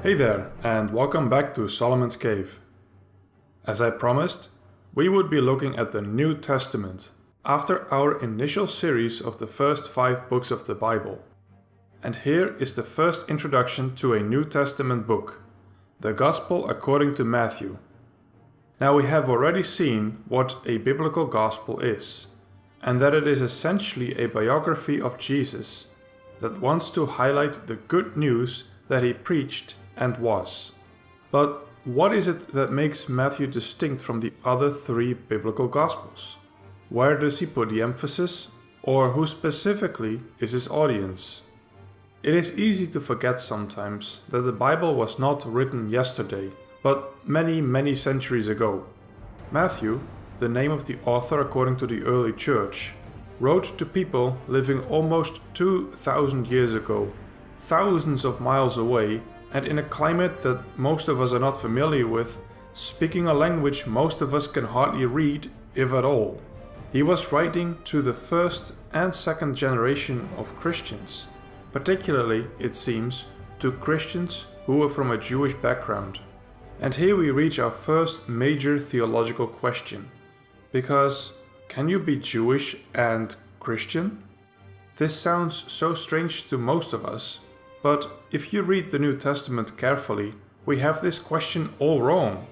Hey there, and welcome back to Solomon's Cave. As I promised, we would be looking at the New Testament after our initial series of the first 5 books of the Bible. And here is the first introduction to a New Testament book, the Gospel according to Matthew. Now we have already seen what a biblical gospel is, and that it is essentially a biography of Jesus that wants to highlight the good news that he preached and was. But what is it that makes Matthew distinct from the other 3 biblical Gospels? Where does he put the emphasis, or who specifically is his audience? It is easy to forget sometimes that the Bible was not written yesterday, but many centuries ago. Matthew, the name of the author according to the early church, wrote to people living almost 2,000 years ago, thousands of miles away, and in a climate that most of us are not familiar with, speaking a language most of us can hardly read, if at all. He was writing to the first and second generation of Christians, particularly, it seems, to Christians who were from a Jewish background. And here we reach our first major theological question. Because, can you be Jewish and Christian? This sounds so strange to most of us, but if you read the New Testament carefully, we have this question all wrong.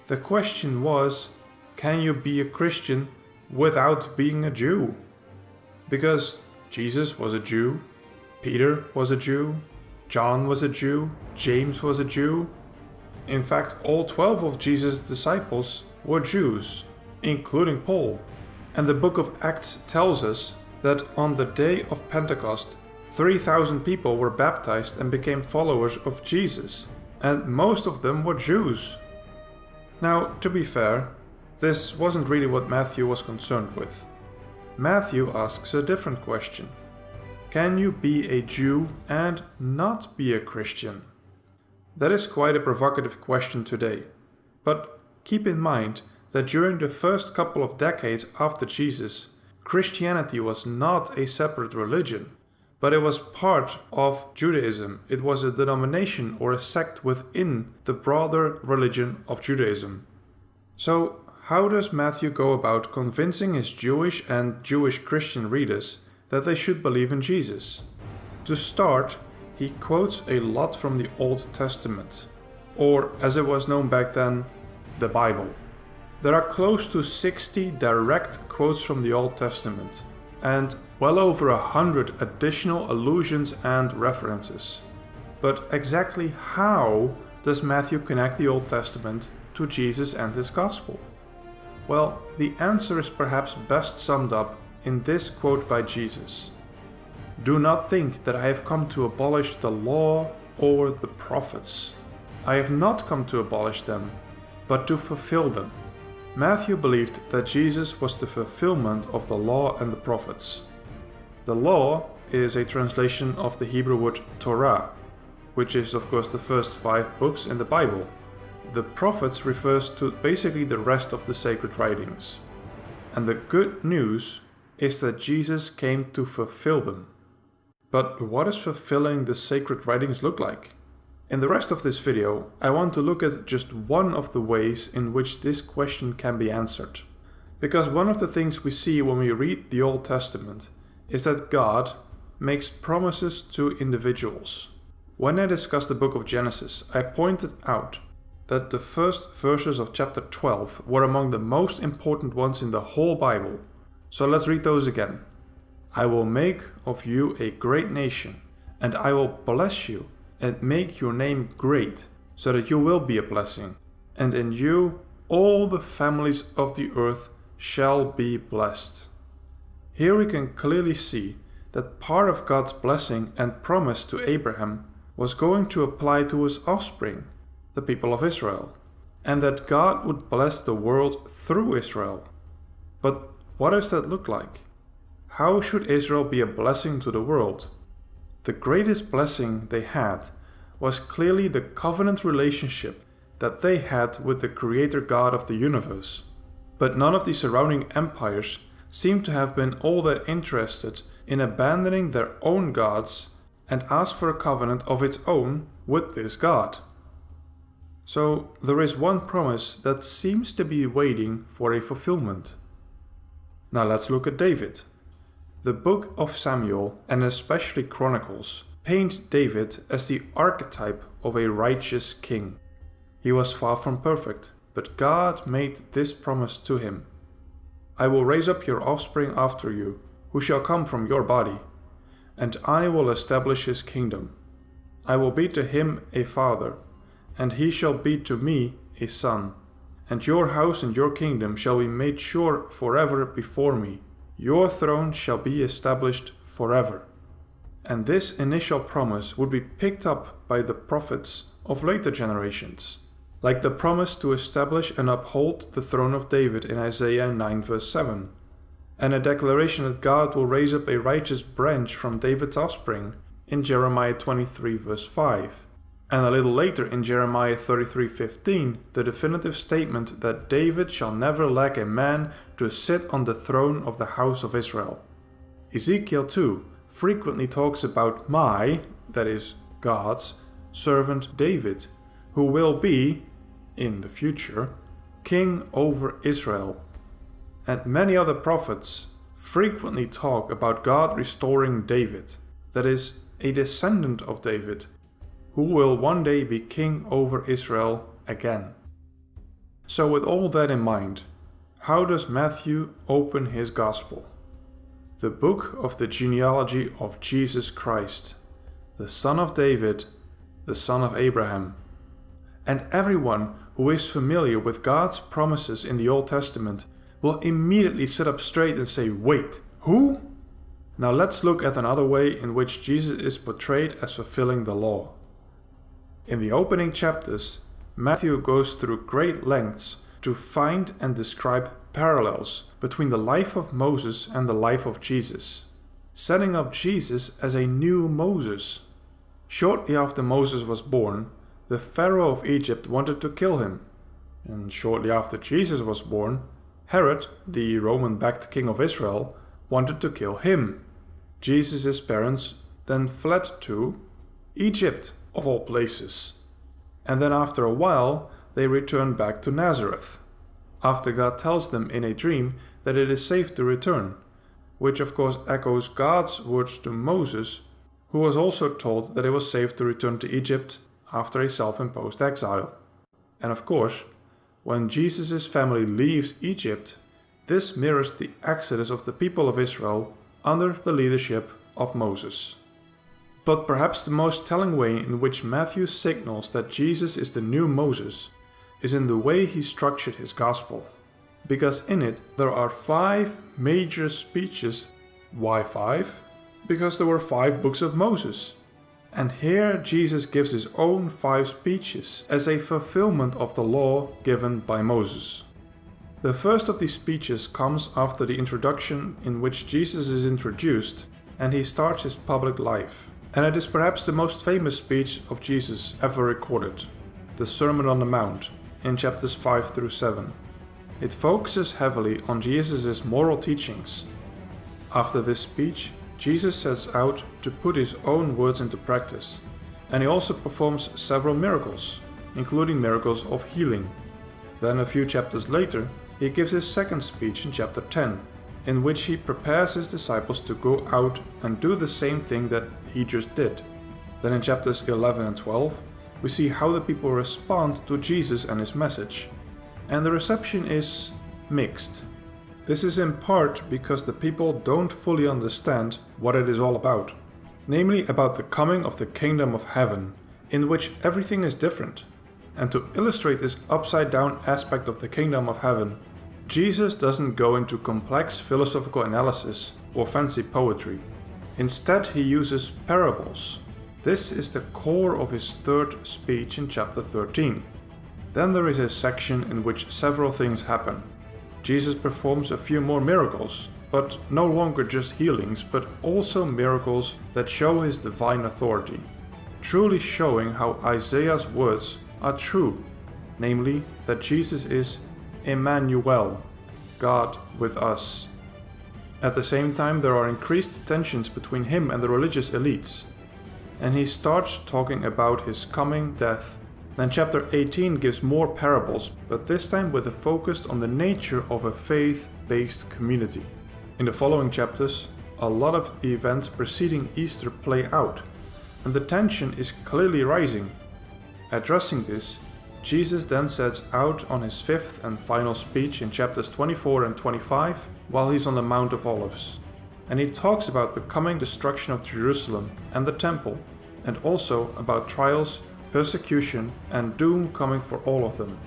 The question was, can you be a Christian without being a Jew? Because Jesus was a Jew, Peter was a Jew, John was a Jew, James was a Jew. In fact, all 12 of Jesus' disciples were Jews, including Paul. And the book of Acts tells us that on the day of Pentecost, 3,000 people were baptized and became followers of Jesus, and most of them were Jews. Now, to be fair, this wasn't really what Matthew was concerned with. Matthew asks a different question. Can you be a Jew and not be a Christian? That is quite a provocative question today, but keep in mind that during the first couple of decades after Jesus, Christianity was not a separate religion, but it was part of Judaism. It was a denomination or a sect within the broader religion of Judaism. So, how does Matthew go about convincing his Jewish and Jewish Christian readers that they should believe in Jesus? To start, he quotes a lot from the Old Testament, or as it was known back then, the Bible. There are close to 60 direct quotes from the Old Testament, and well over 100 additional allusions and references. But exactly how does Matthew connect the Old Testament to Jesus and his Gospel? Well, the answer is perhaps best summed up in this quote by Jesus. "Do not think that I have come to abolish the law or the prophets. I have not come to abolish them, but to fulfill them." Matthew believed that Jesus was the fulfillment of the law and the prophets. The law is a translation of the Hebrew word Torah, which is of course the first 5 books in the Bible. The prophets refers to basically the rest of the sacred writings. And the good news is that Jesus came to fulfill them. But what does fulfilling the sacred writings look like? In the rest of this video, I want to look at just one of the ways in which this question can be answered. Because one of the things we see when we read the Old Testament is that God makes promises to individuals. When I discussed the book of Genesis, I pointed out that the first verses of chapter 12 were among the most important ones in the whole Bible. So let's read those again. "I will make of you a great nation, and I will bless you and make your name great, so that you will be a blessing. And in you all the families of the earth shall be blessed." Here we can clearly see that part of God's blessing and promise to Abraham was going to apply to his offspring, the people of Israel, and that God would bless the world through Israel. But what does that look like? How should Israel be a blessing to the world? The greatest blessing they had was clearly the covenant relationship that they had with the Creator God of the universe. But none of the surrounding empires seem to have been all that interested in abandoning their own gods and asked for a covenant of its own with this God. So there is one promise that seems to be waiting for a fulfillment. Now let's look at David. The book of Samuel, and especially Chronicles, paint David as the archetype of a righteous king. He was far from perfect, but God made this promise to him. I will raise up your offspring after you, who shall come from your body, and I will establish his kingdom. I will be to him a father, and he shall be to me a son. And your house and your kingdom shall be made sure forever before me. Your throne shall be established forever. And this initial promise would be picked up by the prophets of later generations, like the promise to establish and uphold the throne of David in Isaiah 9 verse 7, and a declaration that God will raise up a righteous branch from David's offspring in Jeremiah 23 verse 5. And a little later in Jeremiah 33:15, the definitive statement that David shall never lack a man to sit on the throne of the house of Israel. Ezekiel too frequently talks about my, that is God's, servant David, who will be, in the future, king over Israel. And many other prophets frequently talk about God restoring David, that is, a descendant of David, who will one day be king over Israel again. So with all that in mind, how does Matthew open his gospel? The book of the genealogy of Jesus Christ, the son of David, the son of Abraham. And everyone who is familiar with God's promises in the Old Testament will immediately sit up straight and say, wait, who? Now let's look at another way in which Jesus is portrayed as fulfilling the law. In the opening chapters, Matthew goes through great lengths to find and describe parallels between the life of Moses and the life of Jesus, setting up Jesus as a new Moses. Shortly after Moses was born, the Pharaoh of Egypt wanted to kill him. And shortly after Jesus was born, Herod, the Roman-backed king of Israel, wanted to kill him. Jesus' parents then fled to Egypt, of all places. And then after a while, they returned back to Nazareth, after God tells them in a dream that it is safe to return, which of course echoes God's words to Moses, who was also told that it was safe to return to Egypt after a self-imposed exile. And of course, when Jesus' family leaves Egypt, this mirrors the exodus of the people of Israel under the leadership of Moses. But perhaps the most telling way in which Matthew signals that Jesus is the new Moses is in the way he structured his gospel. Because in it there are 5 major speeches. Why 5? Because there were 5 books of Moses. And here Jesus gives his own 5 speeches as a fulfillment of the law given by Moses. The first of these speeches comes after the introduction, in which Jesus is introduced and he starts his public life. And it is perhaps the most famous speech of Jesus ever recorded, the Sermon on the Mount, in chapters 5 through 7. It focuses heavily on Jesus' moral teachings. After this speech, Jesus sets out to put his own words into practice, and he also performs several miracles, including miracles of healing. Then a few chapters later, he gives his second speech in chapter 10, in which he prepares his disciples to go out and do the same thing that he just did. Then in chapters 11 and 12, we see how the people respond to Jesus and his message. And the reception is mixed. This is in part because the people don't fully understand what it is all about. Namely about the coming of the kingdom of heaven, in which everything is different. And to illustrate this upside down aspect of the kingdom of heaven, Jesus doesn't go into complex philosophical analysis or fancy poetry. Instead, he uses parables. This is the core of his third speech in chapter 13. Then there is a section in which several things happen. Jesus performs a few more miracles, but no longer just healings, but also miracles that show his divine authority, truly showing how Isaiah's words are true, namely that Jesus is Emmanuel, God with us. At the same time, there are increased tensions between him and the religious elites, and he starts talking about his coming death Then chapter 18 gives more parables, but this time with a focus on the nature of a faith-based community. In the following chapters, a lot of the events preceding Easter play out, and the tension is clearly rising. Addressing this, Jesus then sets out on his fifth and final speech in chapters 24 and 25 while he's on the Mount of Olives. And he talks about the coming destruction of Jerusalem and the temple, and also about trials, persecution, and doom coming for all of them.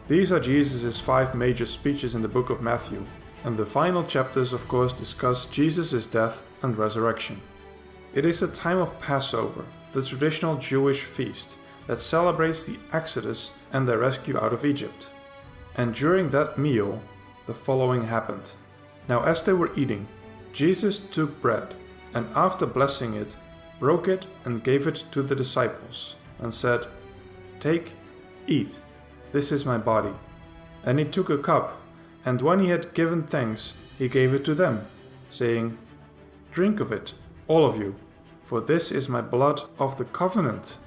These are Jesus' 5 major speeches in the book of Matthew, and the final chapters of course discuss Jesus' death and resurrection. It is a time of Passover, the traditional Jewish feast that celebrates the Exodus and their rescue out of Egypt. And during that meal, the following happened. Now as they were eating, Jesus took bread, and after blessing it, broke it and gave it to the disciples, and said, "Take, eat, this is my body." And he took a cup, and when he had given thanks, he gave it to them, saying, "Drink of it, all of you, for this is my blood of the covenant,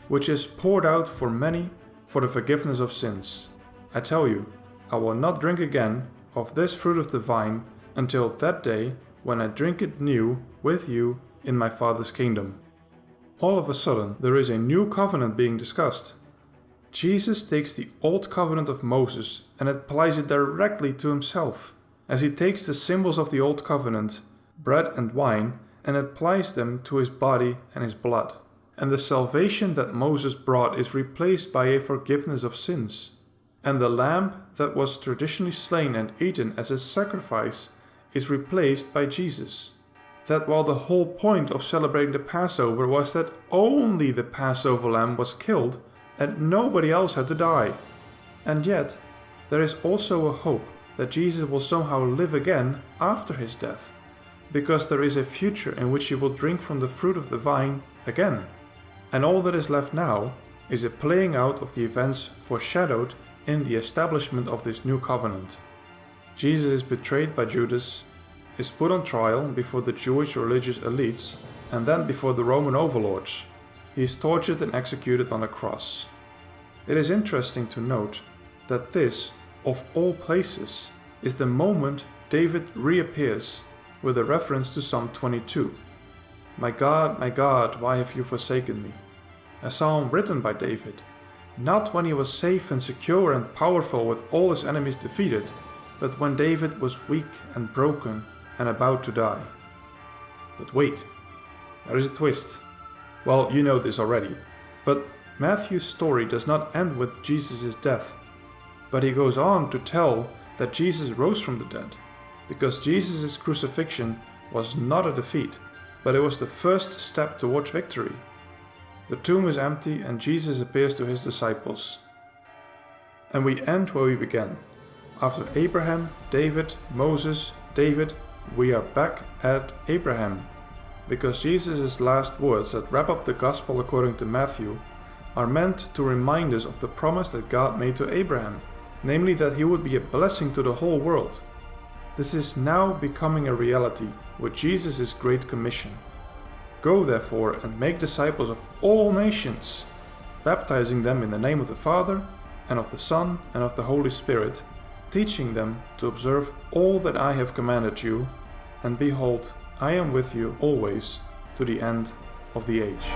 which is poured out for many for the forgiveness of sins. I tell you, I will not drink again of this fruit of the vine until that day when I drink it new with you in my Father's kingdom." All of a sudden, there is a new covenant being discussed. Jesus takes the old covenant of Moses and applies it directly to himself, as he takes the symbols of the old covenant, bread and wine, and applies them to his body and his blood. And the salvation that Moses brought is replaced by a forgiveness of sins. And the lamb that was traditionally slain and eaten as a sacrifice is replaced by Jesus. That while the whole point of celebrating the Passover was that only the Passover lamb was killed and nobody else had to die. And yet, there is also a hope that Jesus will somehow live again after his death, because there is a future in which he will drink from the fruit of the vine again. And all that is left now is a playing out of the events foreshadowed in the establishment of this new covenant. Jesus is betrayed by Judas, is put on trial before the Jewish religious elites, and then before the Roman overlords. He is tortured and executed on a cross. It is interesting to note that this, of all places, is the moment David reappears, with a reference to Psalm 22. my God, why have you forsaken me?" A psalm written by David, not when he was safe and secure and powerful with all his enemies defeated, but when David was weak and broken and about to die. But wait, there is a twist. Well, you know this already, but Matthew's story does not end with Jesus' death, but he goes on to tell that Jesus rose from the dead, because Jesus' crucifixion was not a defeat, but it was the first step towards victory. The tomb is empty and Jesus appears to his disciples. And we end where we began. After Abraham, David, Moses, David, we are back at Abraham. Because Jesus' last words that wrap up the Gospel according to Matthew are meant to remind us of the promise that God made to Abraham, namely that he would be a blessing to the whole world. This is now becoming a reality with Jesus' Great Commission. Go therefore and make disciples of all nations, baptizing them in the name of the Father, and of the Son, and of the Holy Spirit, teaching them to observe all that I have commanded you, and behold, I am with you always to the end of the age.